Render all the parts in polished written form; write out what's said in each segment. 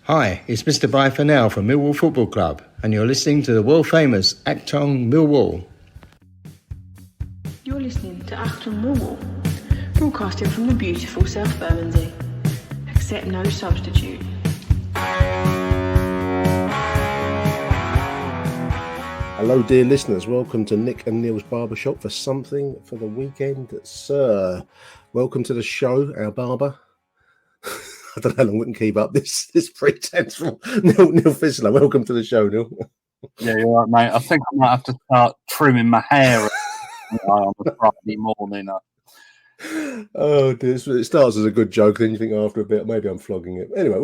Hi, it's Mr. Bye for now from Millwall Football Club, and you're listening to the world-famous Achtung Millwall. You're listening to Achtung Millwall, broadcasting from the beautiful South Bermondsey. Accept no substitute. Hello, dear listeners. Welcome to Nick and Neil's Barbershop for something for the weekend, sir. Welcome to the show, our barber. I don't know how long we can keep up this pretense from Neil Fissler. Welcome to the show, Neil. Yeah, you're right, mate. I think I might have to start trimming my hair on a Friday morning. Oh, dear. It starts as a good joke, then you think after a bit, maybe I'm flogging it. Anyway,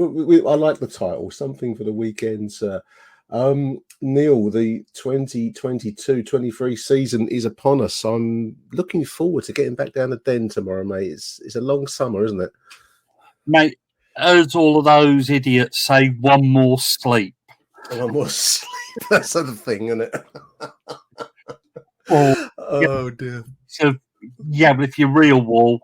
I like the title, something for the weekend, sir. Neil, the 2022-23 season is upon us. I'm looking forward to getting back down the den tomorrow, mate. It's a long summer, isn't it? Mate, as all of those idiots say, one more sleep. One more sleep. That's the thing, isn't it? Oh, dear. So, yeah, but if you're real Wall,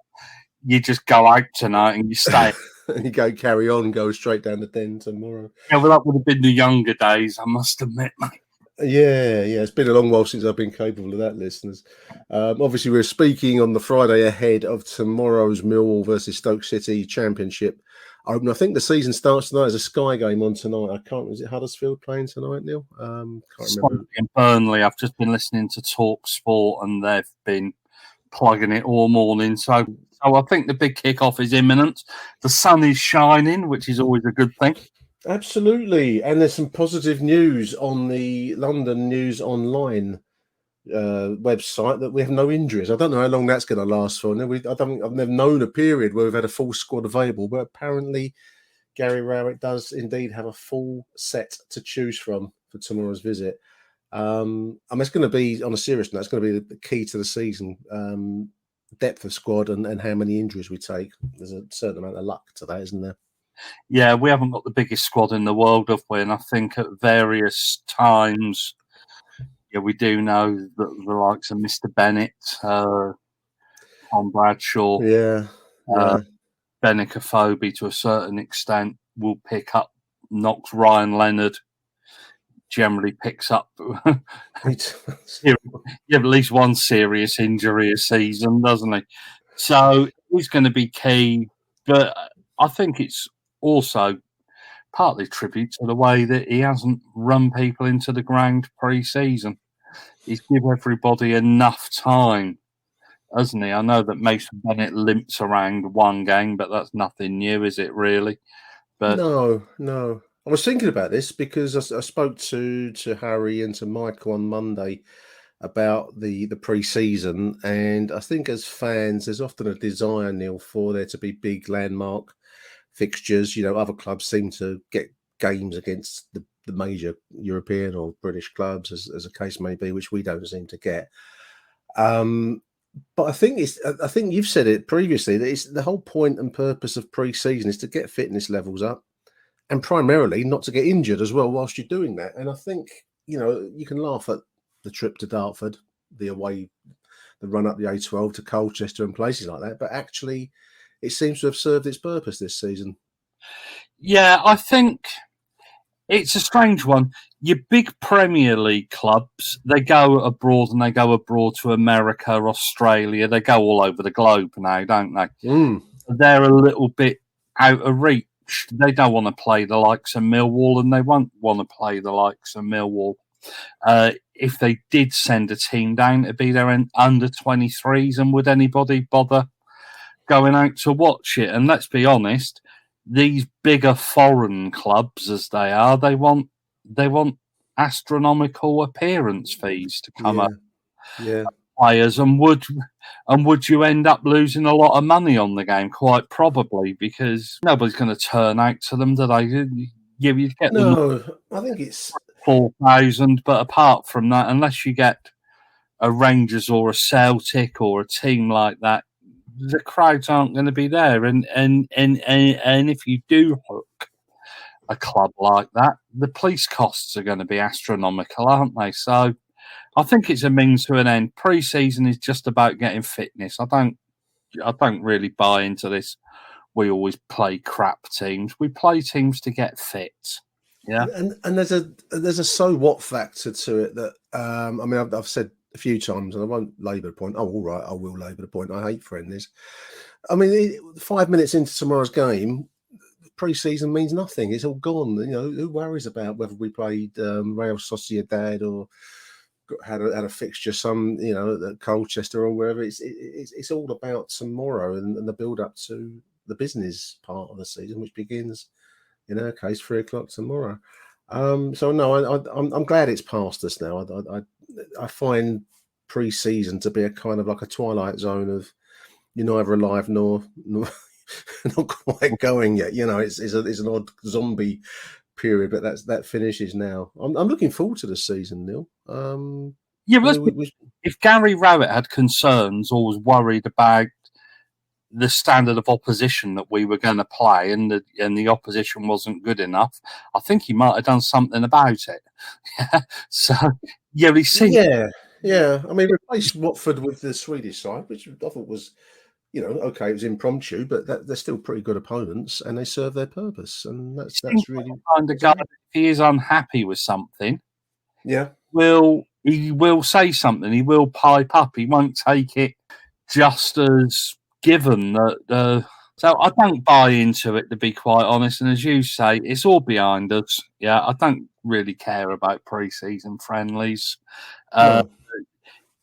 you just go out tonight and you stay. And you carry on, go straight down the den tomorrow. Yeah, well, that would have been the younger days, I must admit, mate. Yeah. It's been a long while since I've been capable of that, listeners. Obviously, we're speaking on the Friday ahead of tomorrow's Millwall versus Stoke City Championship. I think the season starts tonight. There's a Sky game on tonight. Is it Huddersfield playing tonight, Neil? Can't remember. In Burnley, I've just been listening to Talk Sport and they've been plugging it all morning. So I think the big kickoff is imminent. The sun is shining, which is always a good thing. Absolutely. And there's some positive news on the London News Online website that we have no injuries. I don't know how long that's going to last for. I've never known a period where we've had a full squad available, but apparently Gary Rowett does indeed have a full set to choose from for tomorrow's visit. It's going to be, on a serious note, it's going to be the key to the season. Depth of squad and how many injuries we take. There's a certain amount of luck to that, isn't there? Yeah, we haven't got the biggest squad in the world, have we? And I think at various times, we do know that the likes of Mr. Bennett, Tom Bradshaw, Benica Phobie to a certain extent will pick up knocks. Ryan Leonard generally picks up at least one serious injury a season, doesn't he? So he's going to be key, but I think it's also partly tribute to the way that he hasn't run people into the ground pre-season. He's given everybody enough time, hasn't he? I know that Mason Bennett limps around one game, but that's nothing new, is it really? But No. I was thinking about this because I spoke to Harry and to Michael on Monday about the pre-season, and I think as fans, there's often a desire, Neil, for there to be big landmark fixtures. Other clubs seem to get games against the major European or British clubs, as the case may be, which we don't seem to get. But I think you've said it previously that it's the whole point and purpose of pre-season is to get fitness levels up, and primarily not to get injured as well whilst you're doing that. And I think you can laugh at the trip to Dartford, the run up the A12 to Colchester and places like that, but actually it seems to have served its purpose this season. Yeah, I think it's a strange one. Your big Premier League clubs, they go abroad and they go abroad to America, Australia. They go all over the globe now, don't they? They're a little bit out of reach. They don't want to play the likes of Millwall, and they won't want to play the likes of Millwall. If they did send a team down to be their under-23s, and would anybody bother going out to watch it? And let's be honest, these bigger foreign clubs, as they are, they want astronomical appearance fees to come up. Yeah. Players, and would you end up losing a lot of money on the game? Quite probably, because nobody's going to turn out to them, do they? You get I think it's 4,000, but apart from that, unless you get a Rangers or a Celtic or a team like that, the crowds aren't going to be there. And if you do hook a club like that, the police costs are going to be astronomical, aren't they? So I think it's a means to an end. Pre-season is just about getting fitness. I don't really buy into this we always play crap teams. We play teams to get fit. Yeah, and there's a so what factor to it that I mean I've said a few times, and I won't labour the point. Oh, all right, I will labour the point. I hate friendlies. I mean, 5 minutes into tomorrow's game, pre-season means nothing. It's all gone. You know, who worries about whether we played Real Sociedad or had a fixture, at Colchester or wherever. It's all about tomorrow and the build up to the business part of the season, which begins, in our case, 3:00 tomorrow. So no, I'm glad it's past us now. I find pre-season to be a kind of like a twilight zone of you're neither alive nor not quite going yet. You know, it's an odd zombie period, but that finishes now. I'm looking forward to the season, Neil. If Gary Rowett had concerns or was worried about the standard of opposition that we were going to play and the opposition wasn't good enough, I think he might have done something about it. So, yeah, he seemed... Yeah. I mean, replaced Watford with the Swedish side, which I thought was, okay, it was impromptu, but they're still pretty good opponents and they serve their purpose. And that's really... kind of guy, if he is unhappy with something, yeah, he will say something. He will pipe up. He won't take it just as given that. So I don't buy into it, to be quite honest. And as you say, it's all behind us. Yeah, I don't really care about pre-season friendlies. No.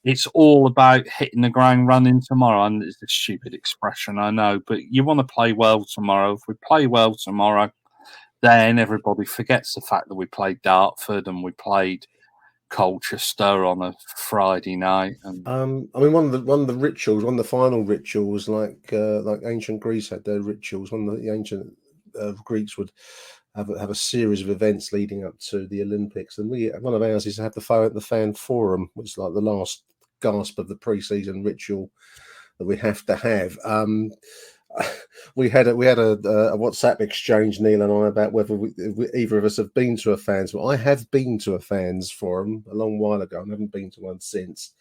It's all about hitting the ground running tomorrow. And it's a stupid expression, I know, but you want to play well tomorrow. If we play well tomorrow, then everybody forgets the fact that we played Dartford and we played Colchester on a Friday night. And I mean, one of the rituals, one of the final rituals, like ancient Greece had their rituals. One of the ancient Greeks would have a series of events leading up to the Olympics, and one of ours is to have the fan forum, which is like the last gasp of the pre-season ritual that we have to have. We had a WhatsApp exchange, Neil and I, about whether either of us have been to a fans. Well, I have been to a fans forum a long while ago and haven't been to one since.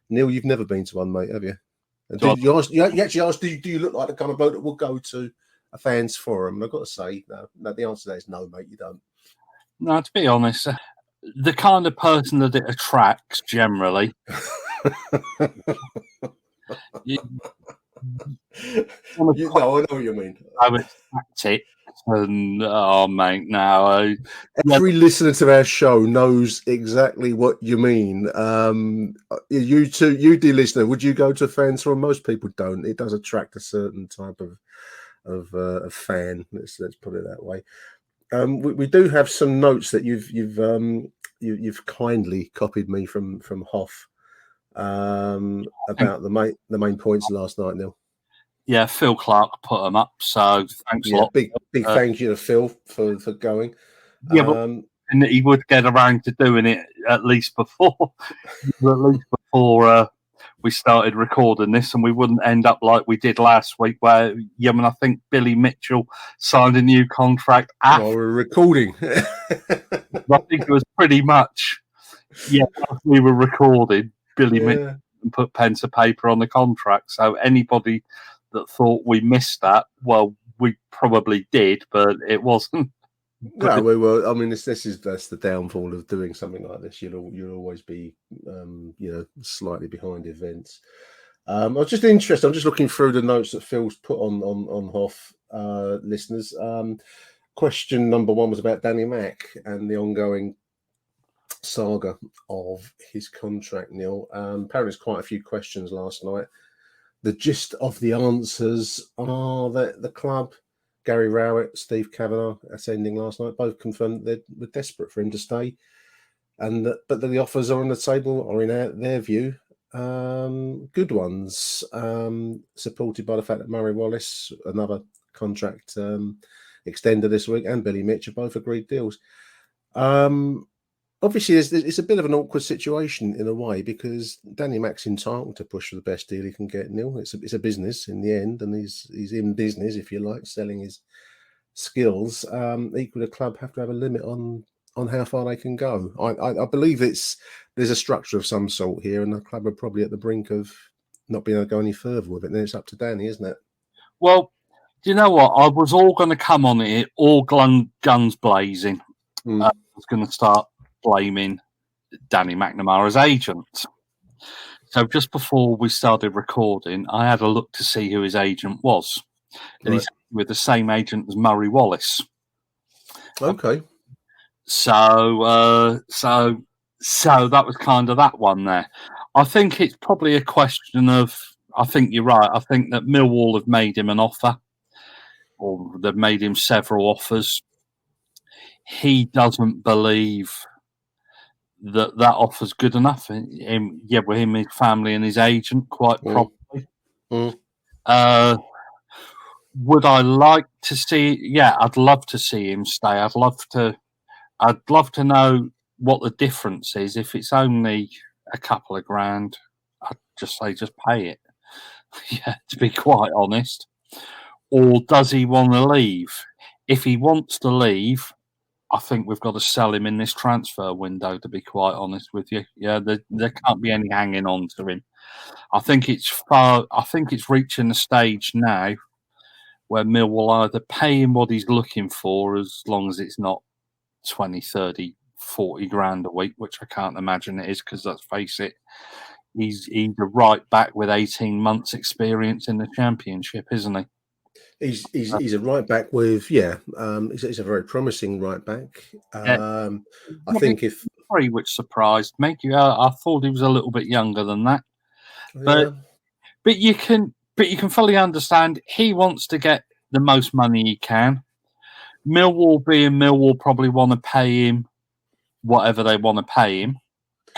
Neil, you've never been to one, mate, have you? And you actually asked, do you look like the kind of bloke that will go to a fans forum? And I've got to say, no, the answer to that is no, mate, you don't. No, to be honest, the kind of person that it attracts generally. I know what you mean. I would tactics and mate, no. Every listener to our show knows exactly what you mean. You dear listener, would you go to a fans forum? Most people don't. It does attract a certain type of fan. Let's put it that way. We do have some notes that you've kindly copied me from Hoff about the main points last night, Neil. Yeah, Phil Clark put them up, so thanks a lot. Big thank you to Phil for going. Yeah, and he would get around to doing it at least before we started recording this, and we wouldn't end up like we did last week, where I think Billy Mitchell signed a new contract after while we're recording. I think it was pretty much after we were recording, Billy Mitchell put pen to paper on the contract. So anybody that thought we missed that, well, we probably did, but it wasn't. No, we were. I mean, that's the downfall of doing something like this. You'll always be, slightly behind events. I was just interested. I'm just looking through the notes that Phil's put on Hoff, listeners. Question number 1 was about Danny Mack and the ongoing saga of his contract, Neil. Apparently, there's quite a few questions last night. The gist of the answers are that the club, Gary Rowett, Steve Kavanagh, that's ending last night, both confirmed they were desperate for him to stay, but the offers are on the table, or in their view, good ones, supported by the fact that Murray Wallace, another contract extender this week, and Billy Mitch have both agreed deals. Obviously, it's a bit of an awkward situation in a way, because Danny Mack's entitled to push for the best deal he can get, Neil. It's a business in the end, and he's in business, if you like, selling his skills. Equally, the club have to have a limit on how far they can go. I believe there's a structure of some sort here, and the club are probably at the brink of not being able to go any further with it. And then it's up to Danny, isn't it? Well, Do you know what? I was all going to come on it, all guns blazing. I was going to start blaming Danny McNamara's agent. So just before we started recording, I had a look to see who his agent was. And he's with the same agent as Murray Wallace. Okay. So that was kind of that one there. I think it's probably a question of, I think you're right. I think that Millwall have made him an offer, or they've made him several offers. He doesn't believe that offer's good enough. With him, his family and his agent, quite probably. Would I like to see? Yeah, I'd love to see him stay. I'd love to know what the difference is. If it's only a couple of grand, I'd just say just pay it. Yeah, to be quite honest. Or does he want to leave? If he wants to leave, I think we've got to sell him in this transfer window, to be quite honest with you. Yeah, there can't be any hanging on to him. I think it's reaching a stage now where Mill will either pay him what he's looking for, as long as it's not 20, 30, 40 grand a week, which I can't imagine it is, because let's face it, he's a right back with 18 months experience in the Championship, isn't he? He's a right back with he's a very promising right back. I think which surprised me. I thought he was a little bit younger than that, but you can fully understand he wants to get the most money he can. Millwall probably want to pay him whatever they want to pay him.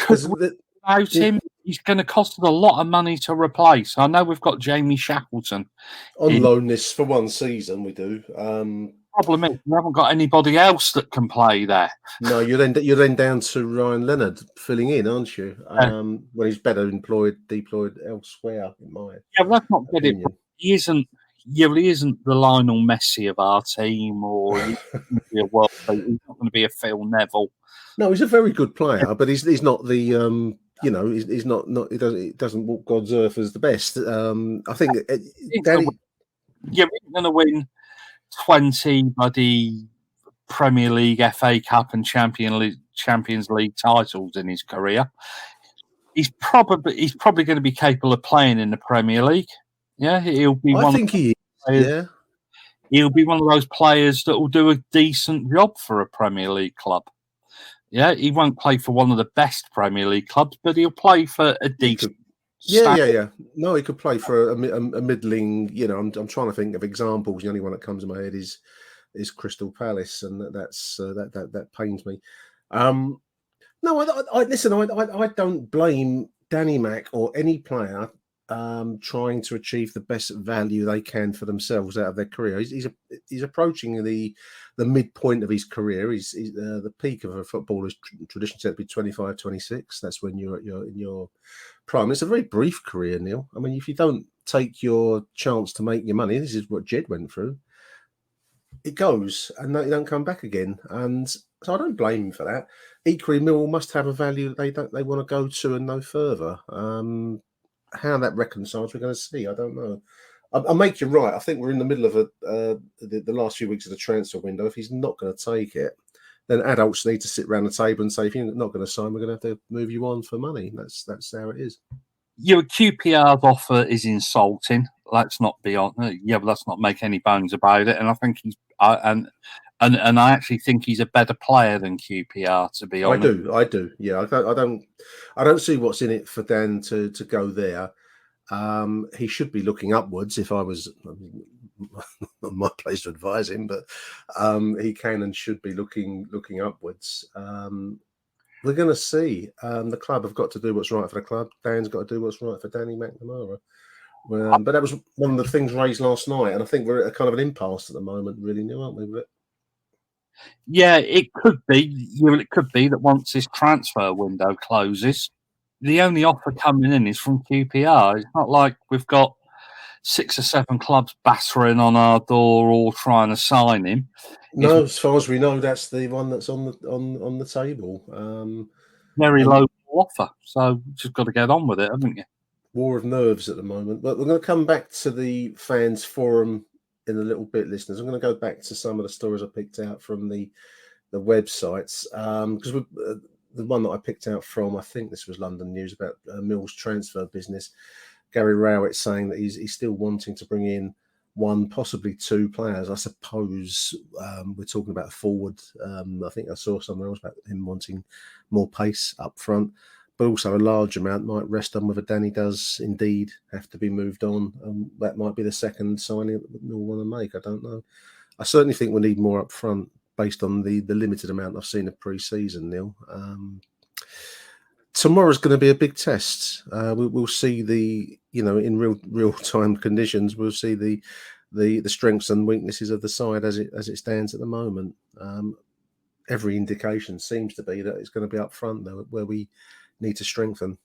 Without him, he's going to cost us a lot of money to replace. I know we've got Jamie Shackleton on loan this for one season. We do. Problem is, we haven't got anybody else that can play there. No, you're then down to Ryan Leonard filling in, aren't you? When he's better deployed elsewhere. In my let's not get it. He isn't. Yeah, he isn't the Lionel Messi of our team, or he's not going to be a Phil Neville. No, he's a very good player, but he's not the he's not he doesn't walk God's earth as the best. I think you're going to win 20 bloody Premier League, FA Cup, and Champions League titles in his career. He's probably going to be capable of playing in the Premier League. Yeah, he'll be. He'll be one of those players that will do a decent job for a Premier League club. Yeah, he won't play for one of the best Premier League clubs, but he'll play for a decent. Yeah. No, he could play for a middling. I'm trying to think of examples. The only one that comes to my head is Crystal Palace, and that pains me. No, I don't blame Danny Mac or any player trying to achieve the best value they can for themselves out of their career. He's approaching the midpoint of his career. He's the peak of a footballer's tradition said to be 25, 26. That's when you're in your prime. It's a very brief career, Neil. I mean, if you don't take your chance to make your money, this is what Jed went through. It goes, and you don't come back again. And so I don't blame him for that. Equally, Millwall must have a value they want to go to and no further. How that reconciles, we're going to see. I don't know. I'll make you right. I think we're in the middle of the last few weeks of the transfer window. If he's not going to take it, then adults need to sit around the table and say, if you're not going to sign, we're going to have to move you on for money. That's how it is. Your QPR's offer is insulting. Let's not be on. But let's not make any bones about it. And I think he's and I actually think he's a better player than QPR. To be honest, I do. Yeah, I don't see what's in it for Dan to go there. He should be looking upwards. If I was not my place to advise him, but he can and should be looking upwards. We're going to see. The club have got to do what's right for the club. Dan's got to do what's right for Danny McNamara. But that was one of the things raised last night, and I think we're at a kind of an impasse at the moment, really, Neil, aren't we? Yeah, it could be. It could be that once this transfer window closes, the only offer coming in is from QPR. It's not like we've got 6 or 7 clubs battering on our door, all trying to sign him. No, as far as we know, that's the one that's on the table. Very low offer, so you've just got to get on with it, haven't you? War of nerves at the moment. But we're going to come back to the fans forum in a little bit, listeners. I'm going to go back to some of the stories I picked out from the websites, because the one that I picked out from, I think this was London News, about Mill's transfer business. Gary Rowett saying that he's still wanting to bring in one, possibly two players. I suppose we're talking about a forward. I think I saw somewhere else about him wanting more pace up front, but also a large amount might rest on whether Danny does indeed have to be moved on. That might be the second signing that Mill want to make. I don't know. I certainly think we need more up front based on the limited amount I've seen of pre-season, Neil. Tomorrow's going to be a big test. We'll see in real time conditions. We'll see the strengths and weaknesses of the side as it stands at the moment. Every indication seems to be that it's going to be up front though, where we need to strengthen.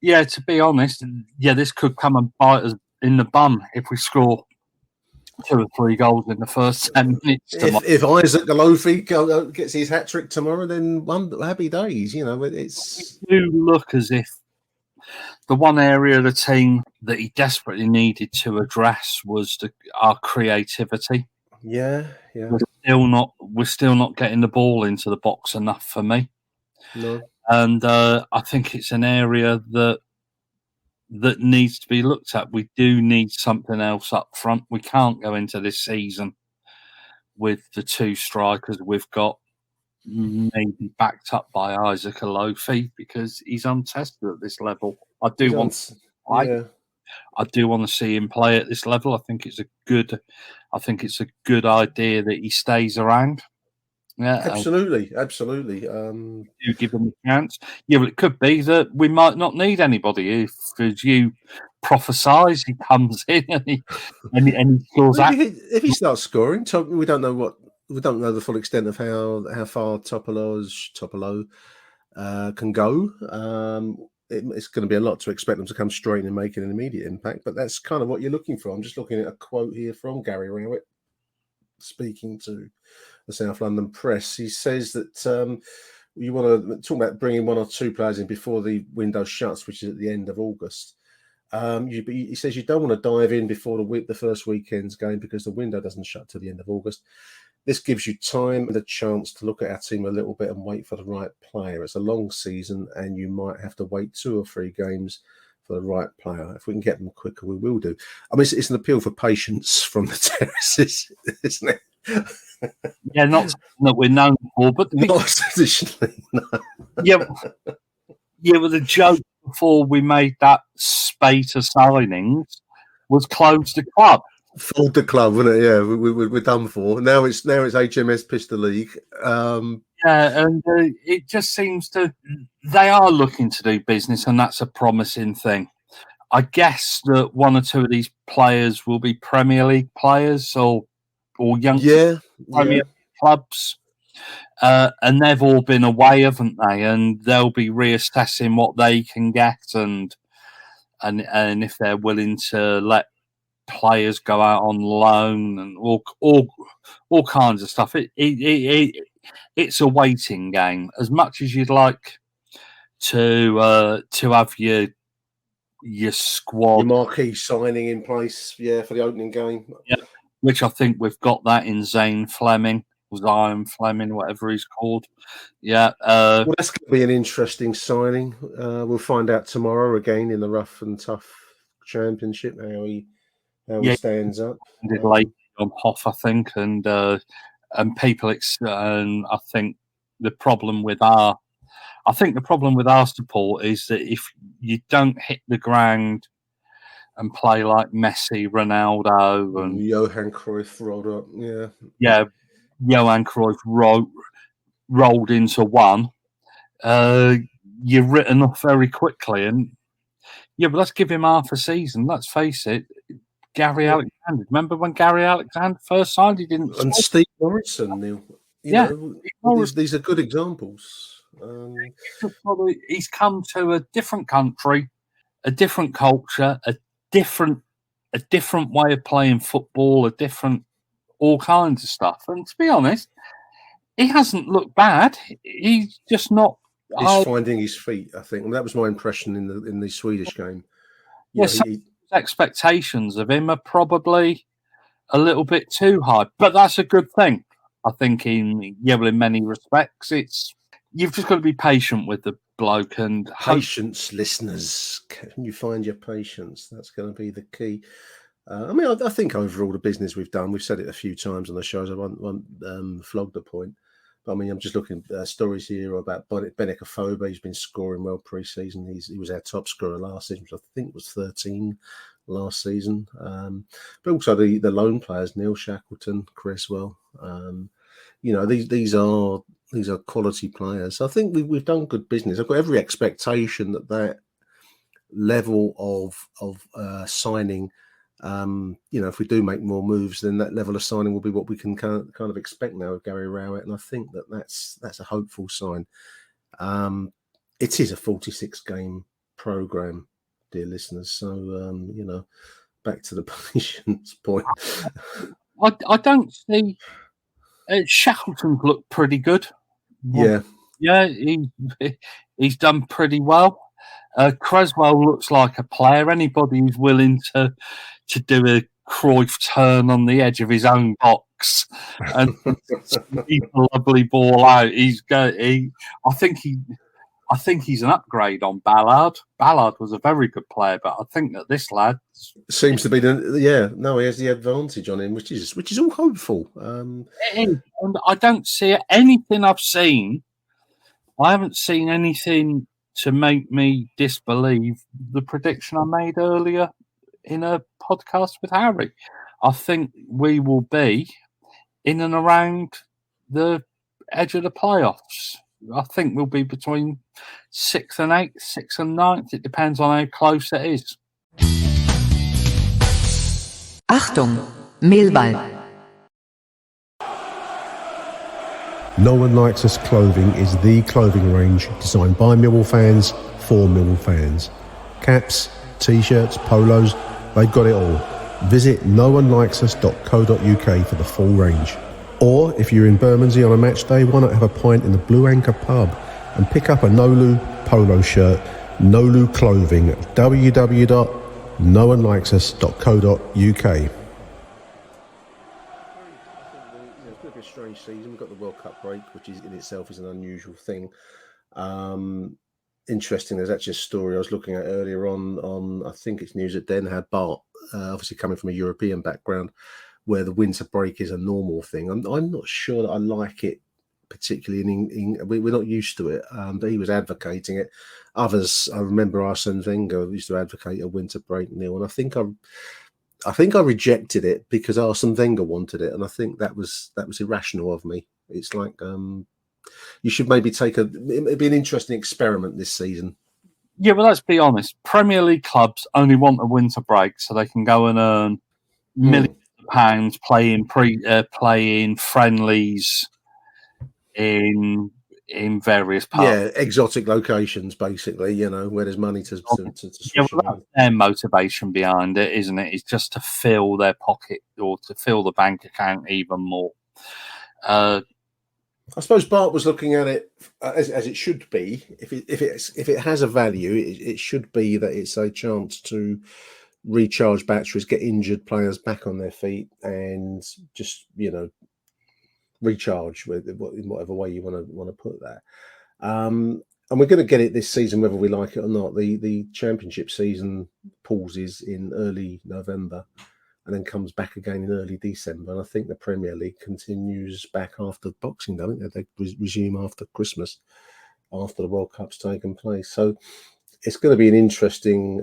Yeah, to be honest, this could come and bite us in the bum if we score 2 or 3 goals in the first 10 minutes. If Isaac Galofi gets his hat trick tomorrow, then happy days. It's do look as if the one area of the team that he desperately needed to address was our creativity. Yeah. We're still not getting the ball into the box enough for me. No, and I think it's an area that needs to be looked at. We do need something else up front. We can't go into this season with the 2 strikers we've got, maybe backed up by Isaac Alofi, because he's untested at this level. I do want to see him play at this level. I think it's a good idea that he stays around. Yeah, absolutely. You give him a chance. Yeah, well, it could be that we might not need anybody if, as you prophesise, he comes in and he scores. If he starts scoring, we don't know the full extent of how far Topolo can go. It's going to be a lot to expect them to come straight and make an immediate impact, but that's kind of what you're looking for. I'm just looking at a quote here from Gary Rowett speaking to the South London Press. He says that you want to talk about bringing 1 or 2 players in before the window shuts, which is at the end of August. He says you don't want to dive in before the first weekend's game because the window doesn't shut till the end of August. This gives you time and a chance to look at our team a little bit and wait for the right player. It's a long season and you might have to wait 2 or 3 games for the right player. If we can get them quicker, we will do. I mean, it's an appeal for patience from the terraces, isn't it? Yeah, not something that we're known for, but not traditionally. No. Yeah, well, the joke before we made that spate of signings was close the club. Fold the club, wasn't it? Yeah, we're done for. Now it's HMS Pistol League. And it just seems they are looking to do business, and that's a promising thing. I guess that 1 or 2 of these players will be Premier League players or young Premier clubs, and they've all been away, haven't they? And they'll be reassessing what they can get, and if they're willing to let players go out on loan and all kinds of stuff. It's a waiting game. As much as you'd like to have your squad, your marquee signing in place, for the opening game. Yeah, which I think we've got that in Zion Fleming, whatever he's called. Yeah. Well, that's going to be an interesting signing. We'll find out tomorrow again in the rough and tough championship how he stands up. Late on Hoff, I think, and people. And I think the problem with our support is that if you don't hit the ground and play like Messi, Ronaldo, and Johan Cruyff rolled up, Johan Cruyff rolled into one, you're written off very quickly. And but let's give him half a season. Let's face it. Gary Alexander. Remember when Gary Alexander first signed? He didn't. And Steve Morrison, Neil. These are good examples. He's come to a different country, a different culture, a different way of playing football, all kinds of stuff. And to be honest, he hasn't looked bad. He's just not. He's finding his feet, I think. And that was my impression in the Swedish game. Expectations of him are probably a little bit too high, but that's a good thing. I think in many respects, you've just got to be patient with the bloke and patience, listeners. Can you find your patience? That's going to be the key. I think overall the business we've done, we've said it a few times on the shows. I won't flog the point. But I'm just looking at stories here about Benik Afobe. He's been scoring well pre-season. He was our top scorer last season, which I think was 13 last season. But also the loan players, Neil Shackleton, Creswell. These are quality players. I think we've done good business. I've got every expectation that level of signing. If we do make more moves, then that level of signing will be what we can kind of expect now with Gary Rowett, and I think that's a hopeful sign. It is a 46-game program, dear listeners. So back to the patience point. I don't see Shackleton's looked pretty good. Yeah, he's done pretty well. Creswell looks like a player. Anybody who's willing to do a Cruyff turn on the edge of his own box and leave a lovely ball out. I think he's an upgrade on Ballard. Ballard was a very good player, but I think that this lad seems to be he has the advantage on him, which is all hopeful. It is, and I don't see anything I've seen. I haven't seen anything to make me disbelieve the prediction I made earlier in a podcast with Harry. I think we will be in and around the edge of the playoffs. I think we'll be between 6th and 8th, 6th and 9th. It depends on how close it is. Achtung, Millwall. No One Likes Us Clothing is the clothing range designed by Millwall fans for Millwall fans. Caps, t-shirts, polos, they've got it all. Visit noonelikesus.co.uk for the full range. Or if you're in Bermondsey on a match day, why not have a pint in the Blue Anchor pub and pick up a Nolu polo shirt, Nolu clothing at www.noonelikesus.co.uk. It's going to be a strange season. We've got the World Cup break, which is in itself is an unusual thing. Interesting. There's actually a story I was looking at earlier on I think it's News at Den, how Bart, obviously coming from a European background, where the winter break is a normal thing. I'm not sure that I like it particularly. We're not used to it, but he was advocating it. Others, I remember Arsene Wenger used to advocate a winter break, Neil, and I think I rejected it because Arsene Wenger wanted it, and I think that was irrational of me. It's like you should maybe it'd be an interesting experiment this season. Yeah, well, let's be honest. Premier League clubs only want a winter break so they can go and earn millions of pounds playing friendlies in various parts. Yeah, exotic locations, basically. Where there's money to yeah, well, that's their motivation behind it, isn't it? It's just to fill their pocket or to fill the bank account even more. I suppose Bart was looking at it as it should be. If it has a value, it should be that it's a chance to recharge batteries, get injured players back on their feet, and just recharge in whatever way you want to put that. And we're going to get it this season, whether we like it or not. The Championship season pauses in early November and then comes back again in early December. And I think the Premier League continues back after Boxing Day. I think they resume after Christmas, after the World Cup's taken place. So it's going to be an interesting,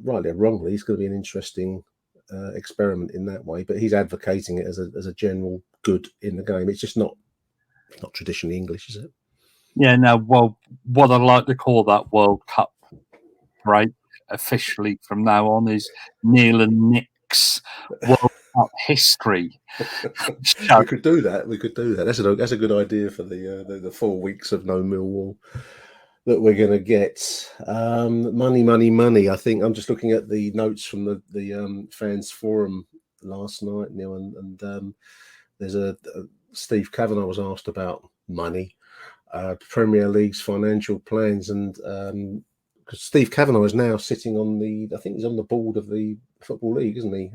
rightly or wrongly, it's going to be an interesting experiment in that way. But he's advocating it as a general good in the game. It's just not traditionally English, is it? Yeah, no, well, what I'd like to call that World Cup break officially from now on is Neil and Nick's World Cup history. We could do that. That's a good idea for the 4 weeks of no Millwall that we're going to get. Money. I think I'm just looking at the notes from the fans forum last night, Neil, and there's a Steve Kavanagh was asked about money. Premier League's financial plans, and because Steve Kavanagh is now sitting on I think he's on the board of the Football League, isn't he?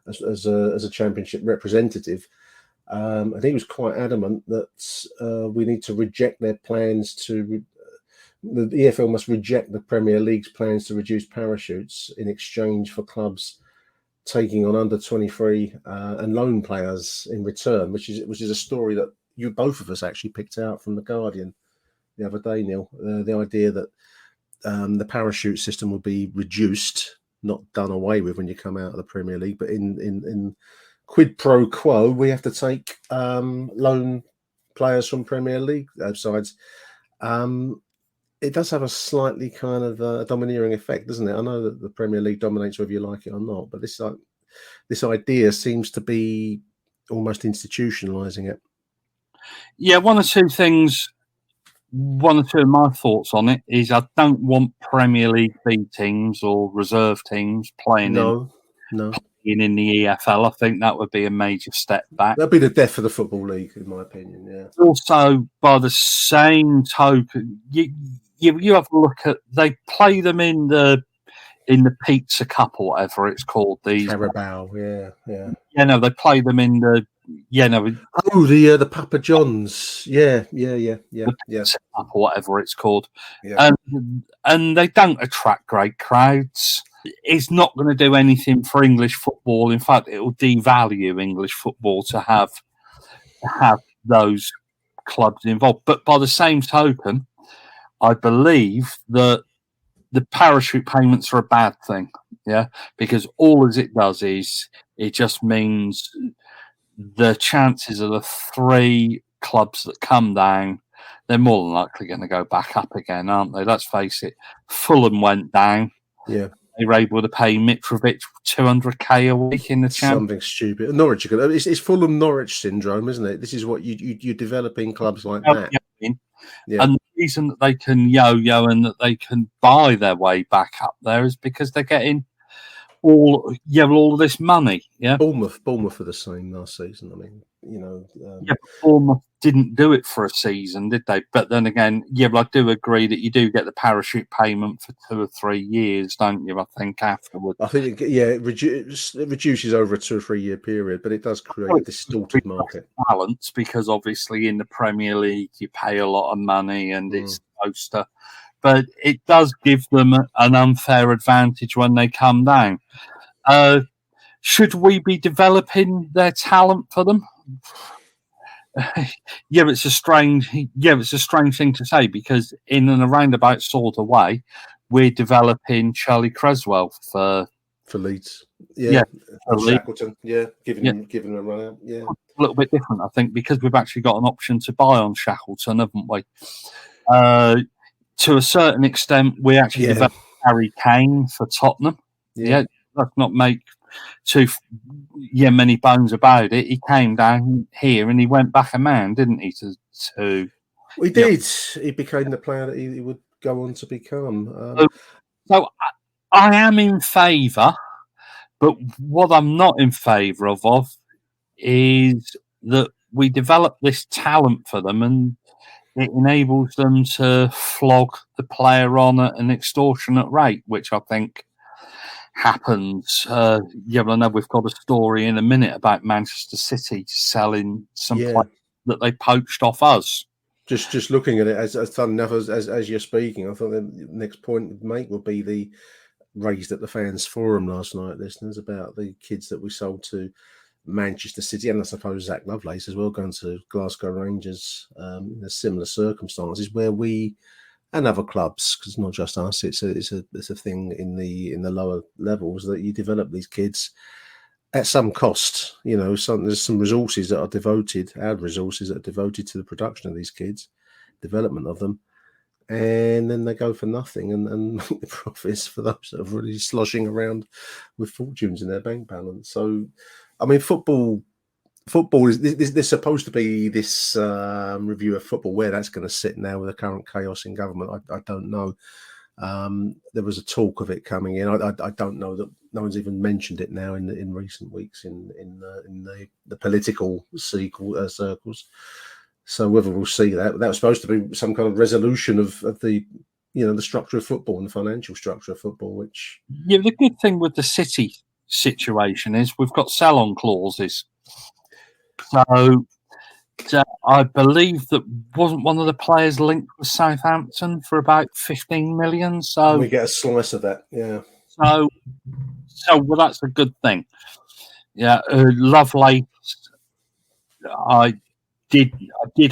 as a championship representative. And he was quite adamant that we need to reject their plans to. The EFL must reject the Premier League's plans to reduce parachutes in exchange for clubs taking on under 23 and loan players in return, which is a story that both of us actually picked out from The Guardian the other day, Neil. The idea that the parachute system will be reduced, not done away with when you come out of the Premier League, but in quid pro quo, we have to take loan players from Premier League sides. It does have a slightly kind of domineering effect, doesn't it? I know that the Premier League dominates whether you like it or not, but this idea seems to be almost institutionalising it. Yeah, one or two of my thoughts on it is I don't want Premier League B teams or reserve teams playing in the EFL. I think that would be a major step back. That'd be the death of the Football League, in my opinion. Yeah. Also, by the same token, you have a look at, they play them in the Pizza Cup or whatever it's called. These Carabao, yeah. They play them in the the Papa John's, the Pizza Cup or whatever it's called. Yeah. And they don't attract great crowds. It's not going to do anything for English football. In fact, it will devalue English football to have those clubs involved. But by the same token, I believe that the parachute payments are a bad thing, because all as it does is it just means the chances of the 3 clubs that come down, they're more than likely going to go back up again, aren't they? Let's face it. Fulham went down. Yeah. They were able to pay Mitrovic 200k a week in the Champions. Something stupid. Norwich, it's Fulham Norwich syndrome, isn't it? This is what you're developing clubs like that. Yeah. And the reason that they can yo-yo and that they can buy their way back up there is because they're getting all of this money. Yeah, Bournemouth were the same last season. I mean, but Bournemouth didn't do it for a season, did they? But then again, I do agree that you do get the parachute payment for 2 or 3 years, don't you? I think afterwards. I think it reduces over a 2 or 3 year period, but it does create a distorted market balance, because obviously in the Premier League you pay a lot of money and it's supposed to. But it does give them an unfair advantage when they come down. Should we be developing their talent for them? It's a strange thing to say, because in an roundabout sort of way, we're developing Charlie Creswell for Leeds. For Shackleton. Giving him a run out. Yeah, a little bit different, I think, because we've actually got an option to buy on Shackleton, haven't we? To a certain extent, we actually developed Harry Kane for Tottenham. Let's not make too many bones about it. He came down here and he went back a man, didn't he? He did. He became the player that he would go on to become. So I am in favour, but what I'm not in favour of is that we develop this talent for them and it enables them to flog the player on at an extortionate rate, which I think happens. I know we've got a story in a minute about Manchester City selling some players that they poached off us. Just looking at it as fun enough as you're speaking, I thought the next point to make would be the raised at the fans forum last night, listeners, about the kids that we sold to Manchester City, and I suppose Zach Lovelace as well, going to Glasgow Rangers in similar circumstances, where we and other clubs, because it's not just us, it's a thing in the lower levels, that you develop these kids at some cost. There's some resources that are devoted, our resources that are devoted to the production of these kids, development of them, and then they go for nothing and make the profits for those that are really sloshing around with fortunes in their bank balance. So, I mean, football is there's supposed to be this review of football. Where that's going to sit now with the current chaos in government, I don't know. There was a talk of it coming in. I don't know that no one's even mentioned it now in recent weeks in the political circles. So whether we'll see that was supposed to be some kind of resolution of the the structure of football and the financial structure of football. Which the good thing with the City situation is we've got sell-on clauses. So I believe that wasn't one of the players linked with Southampton for about 15 million. So we get a slice of that. Yeah. So well, that's a good thing. Yeah, Lovelace. I did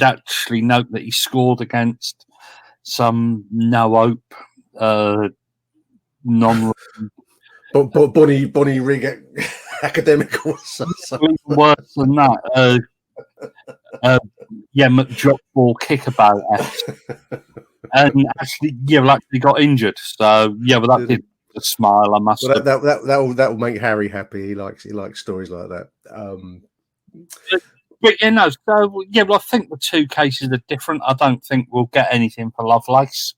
actually note that he scored against some no hope non. But Bonnie Rig academic or something. Worse than that. McJock ball kickabout, and actually got injured. So that did a smile. I must. Well, that will make Harry happy. He likes stories like that. But I think the two cases are different. I don't think we'll get anything for Lovelace.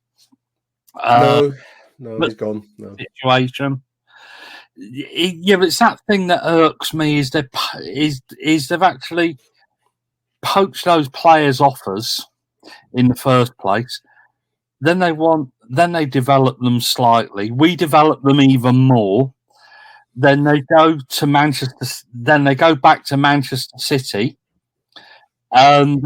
No, he's gone. No. Situation. But it's that thing that irks me is they've actually poached those players' offers in the first place. Then they develop them slightly. We develop them even more. Then they go to Manchester. Then they go back to Manchester City, and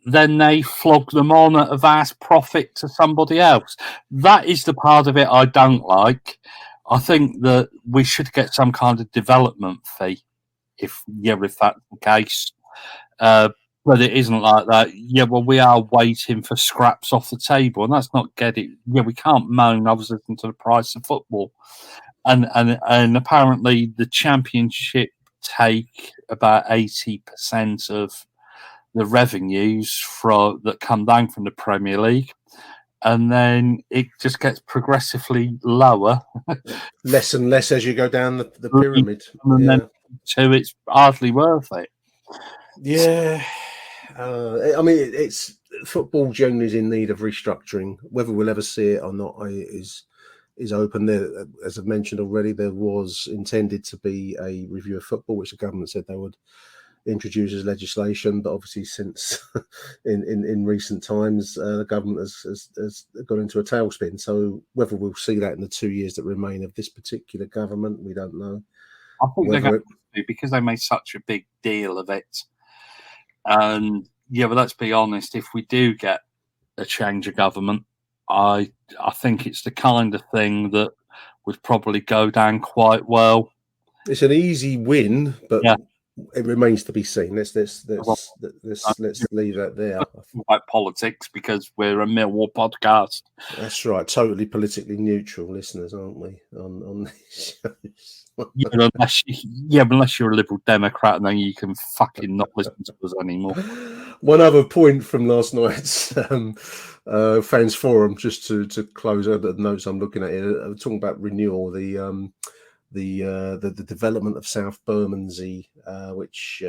then they flog them on at a vast profit to somebody else. That is the part of it I don't like. I think that we should get some kind of development fee, if that's the case. But it isn't like that. We are waiting for scraps off the table, and that's not getting. We can't moan. I was listening to the price of football, and apparently the Championship take about 80% of the revenues that come down from the Premier League. And then it just gets progressively lower. Less and less as you go down the pyramid. And then it's hardly worth it. Yeah. It's football generally is in need of restructuring. Whether we'll ever see it or not is open. There, as I've mentioned already, there was intended to be a review of football, which the government said they would introduce as legislation, but obviously since in recent times the government has gone into a tailspin. So whether we'll see that in the 2 years that remain of this particular government, we don't know. I think they're going to, because they made such a big deal of it. And but let's be honest, if we do get a change of government, I think it's the kind of thing that would probably go down quite well. It's an easy win, but it remains to be seen. Let's leave that there. About politics, because we're a Millwall podcast. That's right. Totally politically neutral listeners, aren't we? On these shows. Unless you're a Liberal Democrat, and then you can fucking not listen to us anymore. One other point from last night's fans forum, just to close out the notes I'm looking at here. I'm talking about renewal, the development of South Bermondsey, which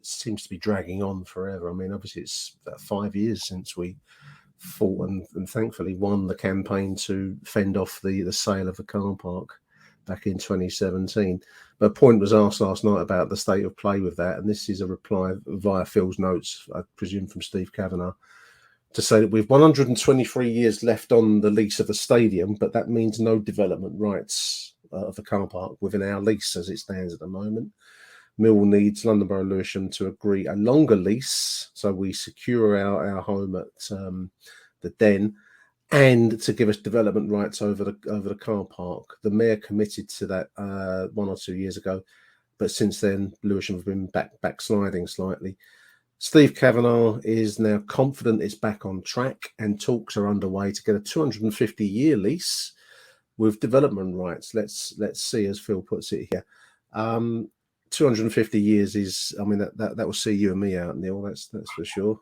seems to be dragging on forever. I mean, obviously it's about 5 years since we fought and thankfully won the campaign to fend off the sale of the car park back in 2017. But a point was asked last night about the state of play with that, and this is a reply via Phil's notes, I presume from Steve Kavanagh, to say that we've 123 years left on the lease of the stadium, but that means no development rights of the car park within our lease as it stands at the moment. Millwall needs London Borough Lewisham to agree a longer lease, so we secure our home at the Den, and to give us development rights over the car park. The mayor committed to that 1 or 2 years ago, but since then Lewisham have been backsliding slightly. Steve Kavanagh is now confident it's back on track, and talks are underway to get a 250-year lease with development rights. Let's see, as Phil puts it here. 250 years is, I mean, that will see you and me out, Neil. That's for sure.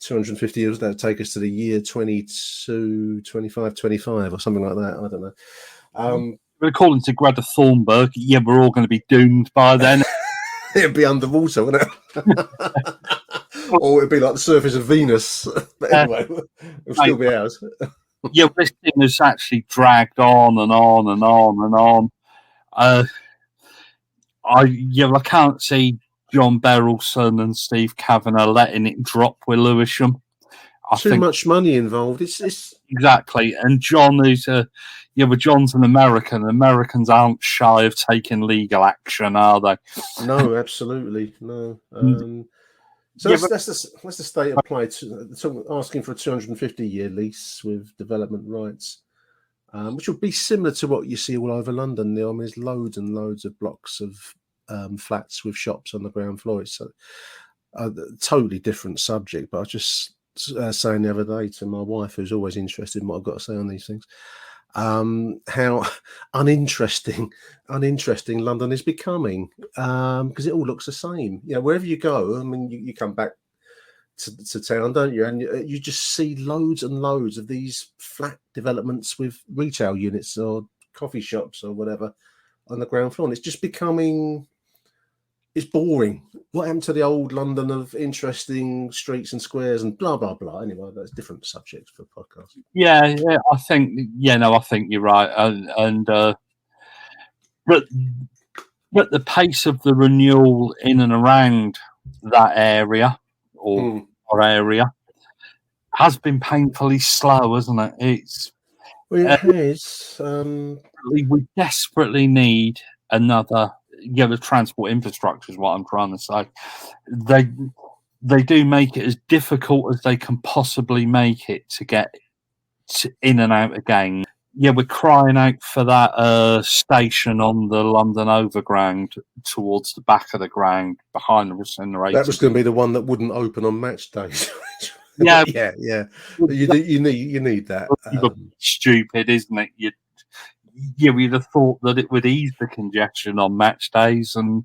250 years, that would take us to the year 22, 25, 25 or something like that. I don't know. According to Greta Thunberg, we're all going to be doomed by then. It'd be underwater, wouldn't it? Or it'd be like the surface of Venus. But anyway, it'll still be ours. This thing has actually dragged on and on and on and on. I can't see John Berylson and Steve Kavanagh letting it drop with Lewisham. Too much money involved. It's exactly. And John is but John's an American. Americans aren't shy of taking legal action, are they? no, absolutely no. So that's the state of play. Asking for a 250-year lease with development rights, which would be similar to what you see all over London. I mean, there's loads and loads of blocks of flats with shops on the ground floor. It's a totally different subject, but I was just saying the other day to my wife, who's always interested in what I've got to say on these things, how uninteresting London is becoming, because it all looks the same. Wherever you go, I mean, you come back to town, don't you? And you just see loads and loads of these flat developments with retail units or coffee shops or whatever on the ground floor, and it's just becoming. It's boring. What happened to the old London of interesting streets and squares and blah blah blah? Anyway, that's different subjects for a podcast. Yeah, I think you're right, and but the pace of the renewal in and around that area or area has been painfully slow, hasn't it? It has. We desperately need another. The transport infrastructure is what I'm trying to say. They do make it as difficult as they can possibly make it to get in and out again. Yeah, we're crying out for that station on the London Overground towards the back of the ground behind the incinerator. That was going to be the one that wouldn't open on match days. yeah. You need that. Stupid, isn't it? We'd have thought that it would ease the congestion on match days and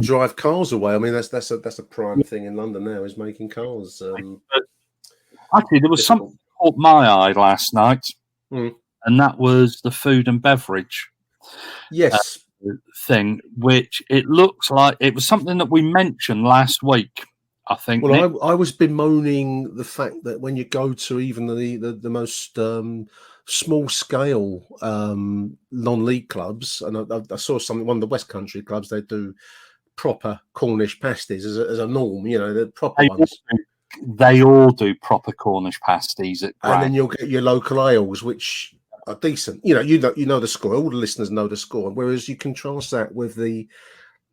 drive cars away. I mean, that's a prime thing in London now, is making cars. Actually, there was something that caught my eye last night, and that was the food and beverage thing, which it looks like it was something that we mentioned last week. I think. Well, I was bemoaning the fact that when you go to even the most small scale non-league clubs, and I saw one of the West Country clubs, they do proper Cornish pasties as a norm, the proper ones. They all do proper Cornish pasties at Grand. And then you'll get your local ales, which are decent. You know the score. All the listeners know the score. Whereas you contrast that with the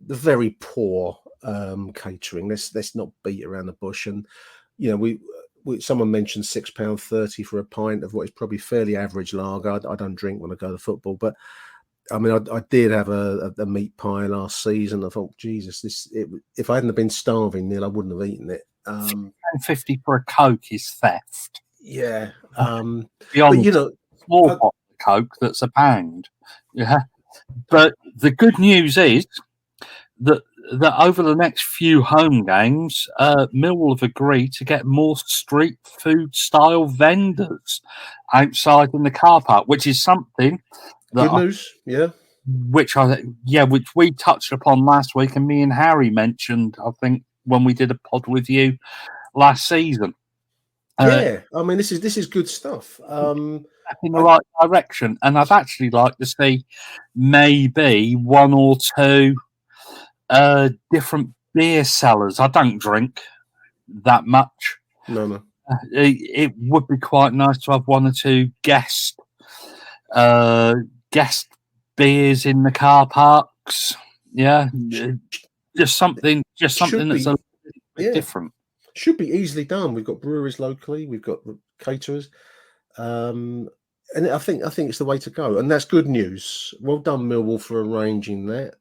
very poor catering. Let's not beat around the bush. And someone mentioned £6.30 for a pint of what is probably fairly average lager. I don't drink when I go to football, but I mean, I did have a meat pie last season. I thought, Jesus, if I hadn't have been starving, Neil, I wouldn't have eaten it. £10.50 for a Coke is theft. Yeah. Beyond small bottle of Coke that's £1. Yeah. But the good news is that over the next few home games, Millwall have agreed to get more street food style vendors outside in the car park, which is something that good news, which we touched upon last week, and me and Harry mentioned, I think, when we did a pod with you last season. I mean, this is good stuff. In the right direction, and I'd actually like to see maybe one or two different beer sellers. I don't drink that much. No. It would be quite nice to have one or two guest beers in the car parks. Yeah, just something that's a little bit different. Should be easily done. We've got breweries locally. We've got caterers. And I think it's the way to go, and that's good news. Well done, Millwall, for arranging that.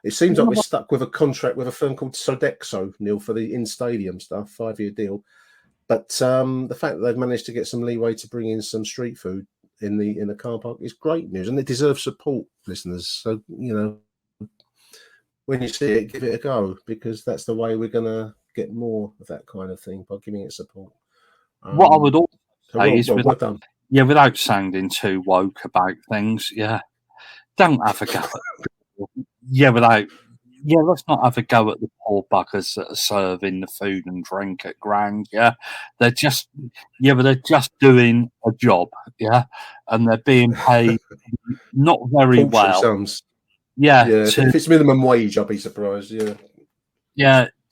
It seems like we're stuck with a contract with a firm called Sodexo, Neil, for the in-stadium stuff, 5-year deal. But the fact that they've managed to get some leeway to bring in some street food in the car park is great news, and it deserves support, listeners. So when you see it, give it a go, because that's the way we're going to get more of that kind of thing, by giving it support. What I would also say is, without sounding too woke about things, don't have a go at let's not have a go at the poor buggers that are serving the food and drink at Grand. They're just doing a job, and they're being paid not very well. Sums. If it's minimum wage, I'll be surprised.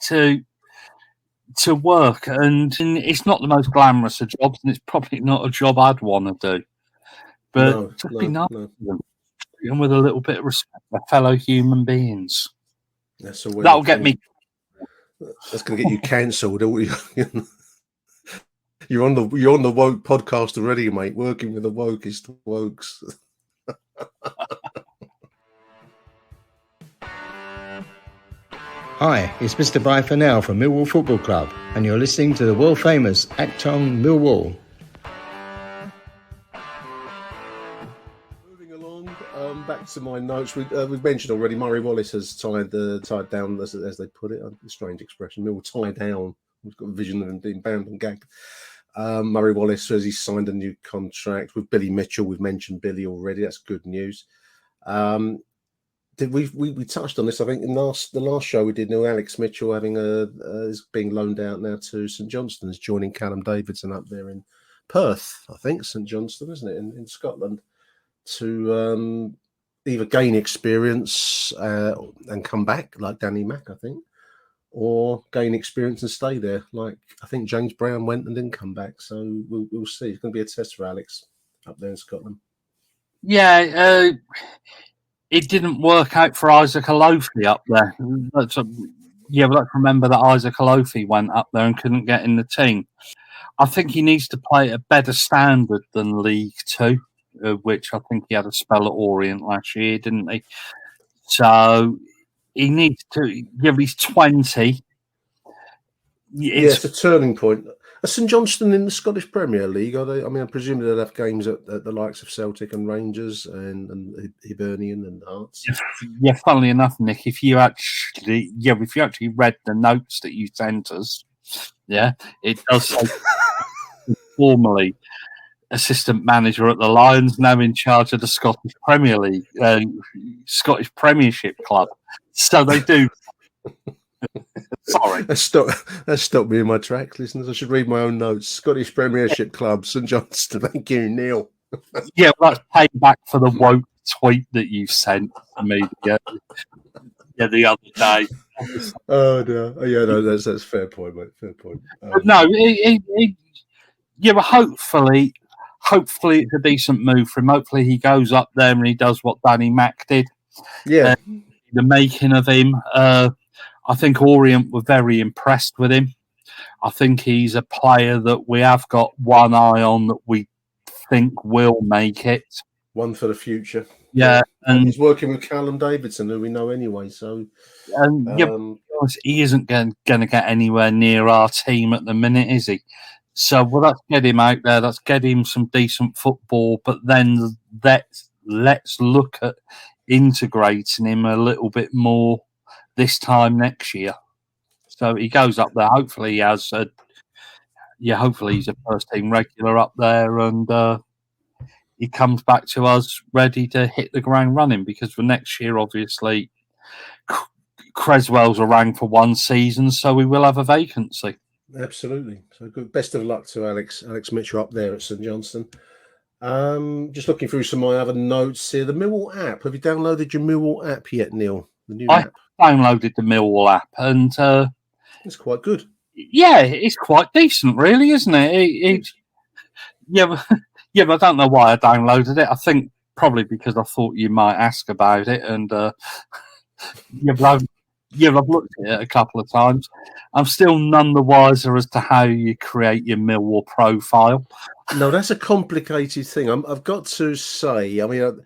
To to work, and it's not the most glamorous of jobs, and it's probably not a job I'd want to do. But just be nice to them, and with a little bit of respect for fellow human beings. That'll get me. That's going to get you cancelled. You're on the woke podcast already, mate. Working with the wokest wokes. Hi, it's Mr. Bry Fennell from Millwall Football Club, and you're listening to the world famous Achtung Millwall. Moving along, back to my notes. We've mentioned already. Murray Wallace has tied down, as they put it. A strange expression. Millwall tie down. We've got a vision of him being bound and gagged. Murray Wallace says he's signed a new contract with Billy Mitchell. We've mentioned Billy already. That's good news. We touched on this, I think, in the last show we did. Alex Mitchell is being loaned out now to St Johnstone's, joining Callum Davidson up there in Perth. I think St Johnstone, isn't it, in Scotland, to either gain experience and come back like Danny Mack, I think, or gain experience and stay there like I think James Brown went and didn't come back. So we'll see. It's going to be a test for Alex up there in Scotland. Yeah. It didn't work out for Isaac Alofi up there. Let's remember that Isaac Alofi went up there and couldn't get in the team. I think he needs to play at a better standard than League Two, which I think he had a spell at Orient last year, didn't he? So he needs to give his 20. It's a turning point. Are St Johnstone in the Scottish Premier League? Are they? I mean, I presume they'll have games at the likes of Celtic and Rangers and Hibernian and Hearts. Yeah, funnily enough, Nick, if you actually read the notes that you sent us, it does say formerly assistant manager at the Lions, now in charge of the Scottish Premier League, Scottish Premiership club. So they do. Sorry. That stopped me in my tracks, listeners. I should read my own notes. Scottish Premiership Club, St Johnstone. Thank you, Neil. Yeah, well, that's payback for the woke tweet that you sent to me the other day. Oh, no. Oh, yeah, no, that's a fair point, mate. Fair point. No, but hopefully it's a decent move for him. Hopefully he goes up there and he does what Danny Mack did. Yeah. The making of him. I think Orient were very impressed with him. I think he's a player that we have got one eye on that we think will make it. One for the future. Yeah. And he's working with Callum Davidson, who we know anyway. So, he isn't going to get anywhere near our team at the minute, is he? So, let's get him out there. Let's get him some decent football. But then let's look at integrating him a little bit more this time next year. So he goes up there. Hopefully hopefully he's a first team regular up there, and he comes back to us ready to hit the ground running, because for next year, obviously, Creswell's around for one season, so we will have a vacancy. Absolutely. So good. Best of luck to Alex Mitchell up there at St Johnstone. Just looking through some of my other notes here. The Millwall app. Have you downloaded your Millwall app yet, Neil? The new app. Downloaded the Millwall app, and it's quite good. Yeah, it's quite decent, really, isn't it? But I don't know why I downloaded it. I think probably because I thought you might ask about it, and I've looked at it a couple of times. I'm still none the wiser as to how you create your Millwall profile. No, that's a complicated thing. I've got to say, I mean,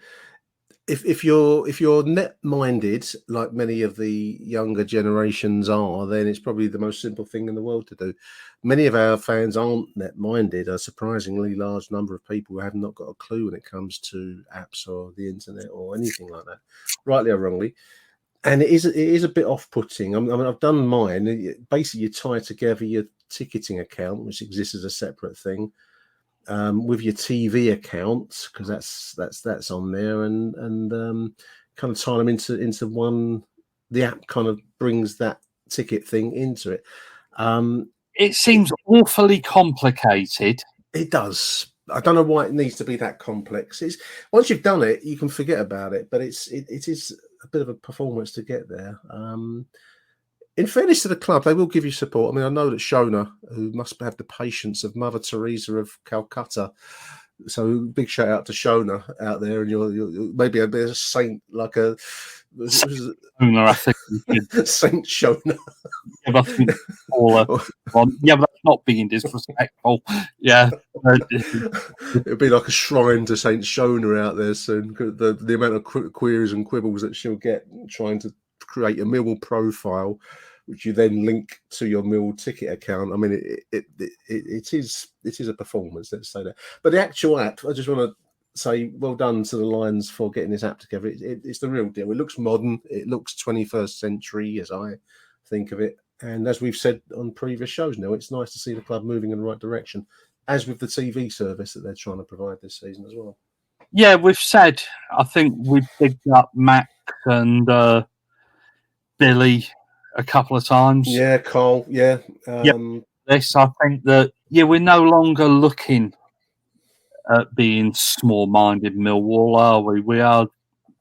if you're net-minded, like many of the younger generations are, then it's probably the most simple thing in the world to do. Many of our fans aren't net-minded. A surprisingly large number of people who have not got a clue when it comes to apps or the internet or anything like that, rightly or wrongly. And it is a bit off-putting. I mean, I've done mine. Basically, you tie together your ticketing account, which exists as a separate thing, with your TV account, because that's on there, and kind of tie them into one. The app kind of brings that ticket thing into it. It seems awfully complicated. It does. I don't know why it needs to be that complex. It's once you've done it, you can forget about it. But it is a bit of a performance to get there. in fairness to the club, they will give you support. I mean, I know that Shona, who must have the patience of Mother Teresa of Calcutta, so big shout out to Shona out there, and you're maybe a bit of a saint, like a I think Saint Shona. Yeah, but I think yeah, but that's not being disrespectful. Yeah, It'll be like a shrine to Saint Shona out there soon. The amount of queries and quibbles that she'll get trying to create a Millwall profile, which you then link to your Millwall ticket account. I mean, it is a performance. Let's say that. But the actual app, I just want to say well done to the Lions for getting this app together. It's the real deal. It looks modern. It looks 21st century, as I think of it. And as we've said on previous shows now, it's nice to see the club moving in the right direction, as with the TV service that they're trying to provide this season as well. Yeah, we've said, I think we've picked up Mac and Billy a couple of times. Yeah, Carl, yeah. This, I think that, we're no longer looking at being small-minded Millwall, are we? We are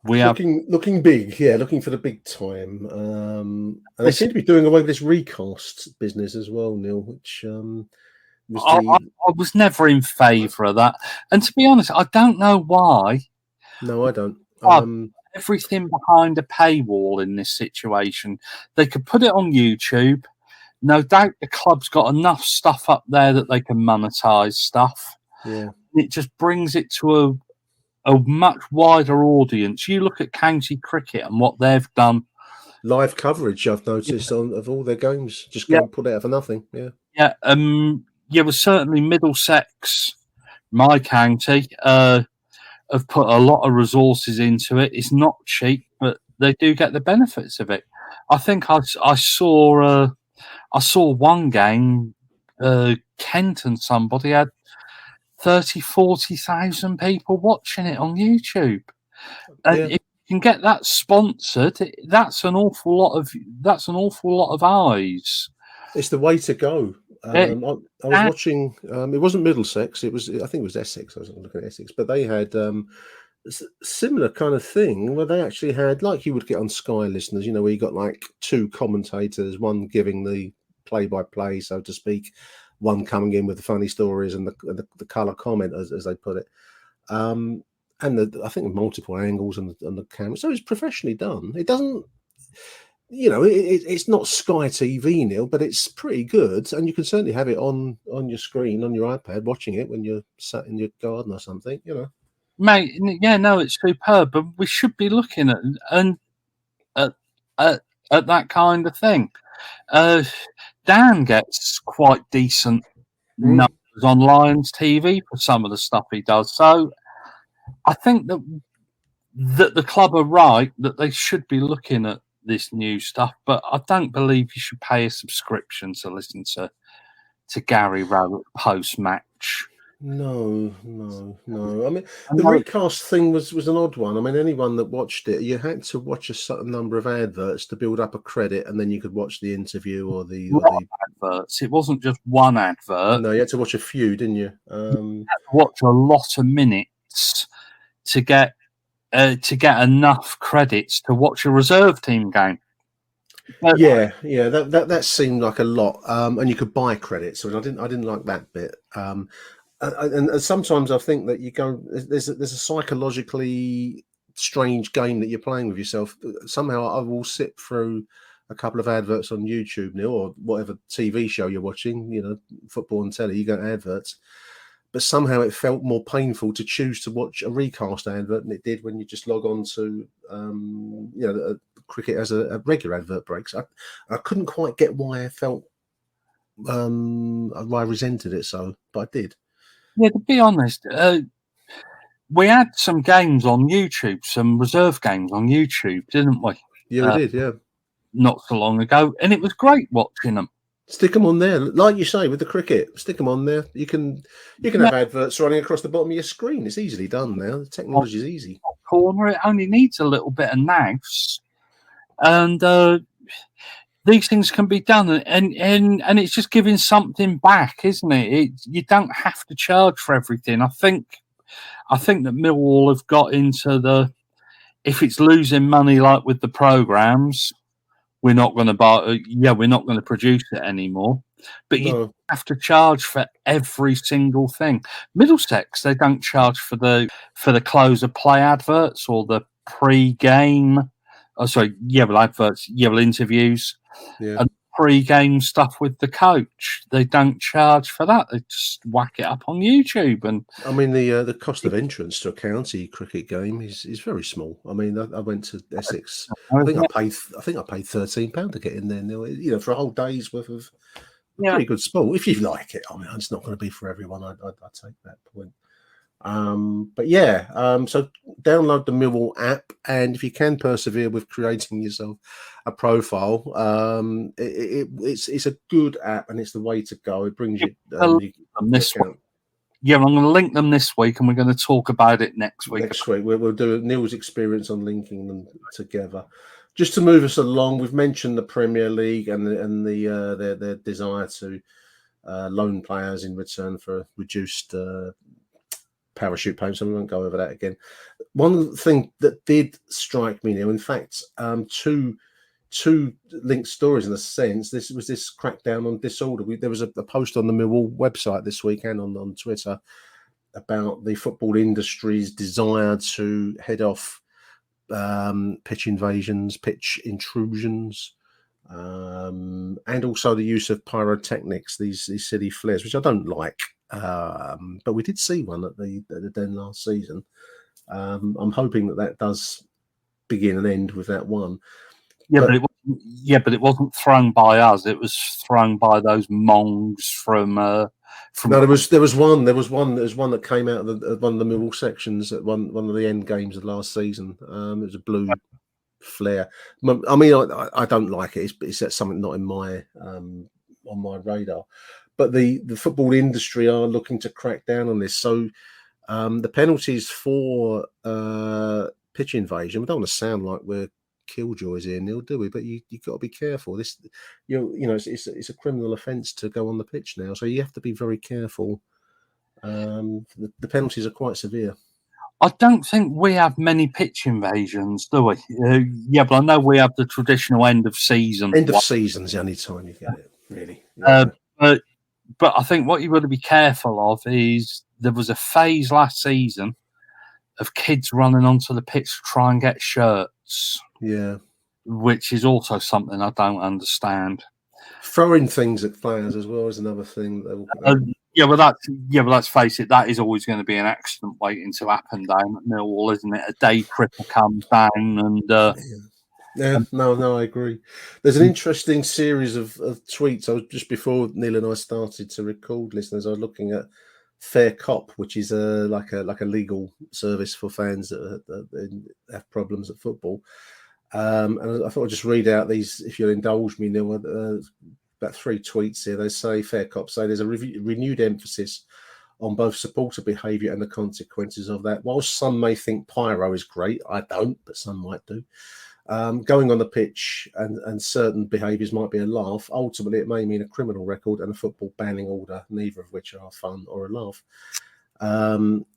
looking big, looking for the big time. And they seem to be doing away with this recast business as well, Neil, which I was never in favour of that. And to be honest, I don't know why. No, I don't. Everything behind a paywall in this situation. They could put it on YouTube. No doubt the club's got enough stuff up there that they can monetize stuff. Yeah. It just brings it to a much wider audience. You look at county cricket and what they've done. Live coverage, I've noticed, of all their games. Just go and put it out for nothing. Yeah. Yeah. Well, certainly Middlesex, my county, have put a lot of resources into it. It's not cheap, but they do get the benefits of it. I think I saw one game, Kent and somebody had 40,000 people watching it on YouTube. And if you can get that sponsored, that's an awful lot of eyes. It's the way to go. I was watching. It wasn't Middlesex. I think it was Essex. I was looking at Essex, but they had similar kind of thing where they actually had, like you would get on Sky listeners. Where you got like two commentators, one giving the play-by-play, so to speak, one coming in with the funny stories and the colour comment, as they put it, and I think multiple angles and the camera. So it's professionally done. It doesn't. It's not Sky TV, Neil, but it's pretty good, and you can certainly have it on your screen on your iPad, watching it when you're sat in your garden or something. Mate, it's superb, but we should be looking at that kind of thing. Dan gets quite decent numbers on Lions TV for some of the stuff he does, so I think that the club are right that they should be looking at this new stuff, but I don't believe you should pay a subscription to listen to Gary Rowett post-match. No. I mean, the recast thing was an odd one. I mean, anyone that watched it, you had to watch a certain number of adverts to build up a credit, and then you could watch the interview or the adverts. It wasn't just one advert. No, you had to watch a few, didn't you? You had to watch a lot of minutes to get enough credits to watch a reserve team game. But, that seemed like a lot, and you could buy credits, so I didn't like that bit. And sometimes I think that you go, there's a psychologically strange game that you're playing with yourself. Somehow I will sit through a couple of adverts on YouTube, Neil, or whatever TV show you're watching, football and telly, you go to adverts. But somehow it felt more painful to choose to watch a recast advert than it did when you just log on to, cricket as a regular advert breaks. I couldn't quite get why I felt, why I resented it so, but I did. Yeah, to be honest, we had some games on YouTube, some reserve games on YouTube, didn't we? Yeah, we did, yeah. Not so long ago, and it was great watching them. Stick them on there, like you say with the cricket. Stick them on there. You can have adverts running across the bottom of your screen. It's easily done now. The technology is easy. Corner, it only needs a little bit of nous, and these things can be done. And it's just giving something back, isn't it? You don't have to charge for everything. I think that Millwall have got into if it's losing money like with the programs, we're not going to buy. We're not going to produce it anymore. But you have to charge for every single thing. Middlesex, they don't charge for the close of play adverts or the pre-game. Adverts, interviews, and pre-game stuff with the coach. They don't charge for that. They just whack it up on YouTube. And I mean, the cost of entrance to a county cricket game is very small. I mean, I went to Essex. I think I paid £13 to get in there. You know, for a whole day's worth of pretty good sport if you like it. I mean, it's not going to be for everyone. I take that point. So download the Millwall app, and if you can persevere with creating yourself a profile, it's a good app, and it's the way to go. It brings you this week. Yeah, I'm going to link them this week, and we're going to talk about it next week. Next week, we'll do Neil's experience on linking them together. Just to move us along, we've mentioned the Premier League and their desire to loan players in return for reduced parachute payments, so we won't go over that again. One thing that did strike me, Neil, in fact, two linked stories in a sense. This was this crackdown on disorder. There was a post on the Millwall website this week and on Twitter about the football industry's desire to head off pitch invasions, pitch intrusions, and also the use of pyrotechnics, these silly flares, which I don't like. But we did see one at the Den last season. I'm hoping that does begin and end with that one. But it wasn't thrown by us. It was thrown by those mongs from. No, there was one that came out of one of the Millwall sections at one of the end games of last season. It was a blue flare. I mean, I don't like it. It's something not in my on my radar. But the football industry are looking to crack down on this. So the penalties for pitch invasion. We don't want to sound like we're killjoys here, Neil, do we? But you got to be careful. This, it's a criminal offence to go on the pitch now, so you have to be very careful. The penalties are quite severe. I don't think we have many pitch invasions, do we? But I know we have the traditional end of season. End of season's the only time you get it, really. Yeah. But I think what you've got to be careful of is there was a phase last season of kids running onto the pitch to try and get shirts. Yeah. Which is also something I don't understand. Throwing things at players as well is another thing. Let's face it, that is always going to be an accident waiting to happen down at Millwall, isn't it? A day cripple comes down and... No, I agree. There's an interesting series of tweets. I was just before Neil and I started to record, listeners, I was looking at Fair Cop, which is like a legal service for fans that have problems at football. And I thought I'd just read out these, if you'll indulge me, Neil. About 3 tweets here. They say, Fair Cop say there's a renewed emphasis on both supporter behaviour and the consequences of that. Whilst some may think pyro is great, I don't, but some might do. Going on the pitch and certain behaviours might be a laugh. Ultimately, it may mean a criminal record and a football banning order, neither of which are fun or a laugh.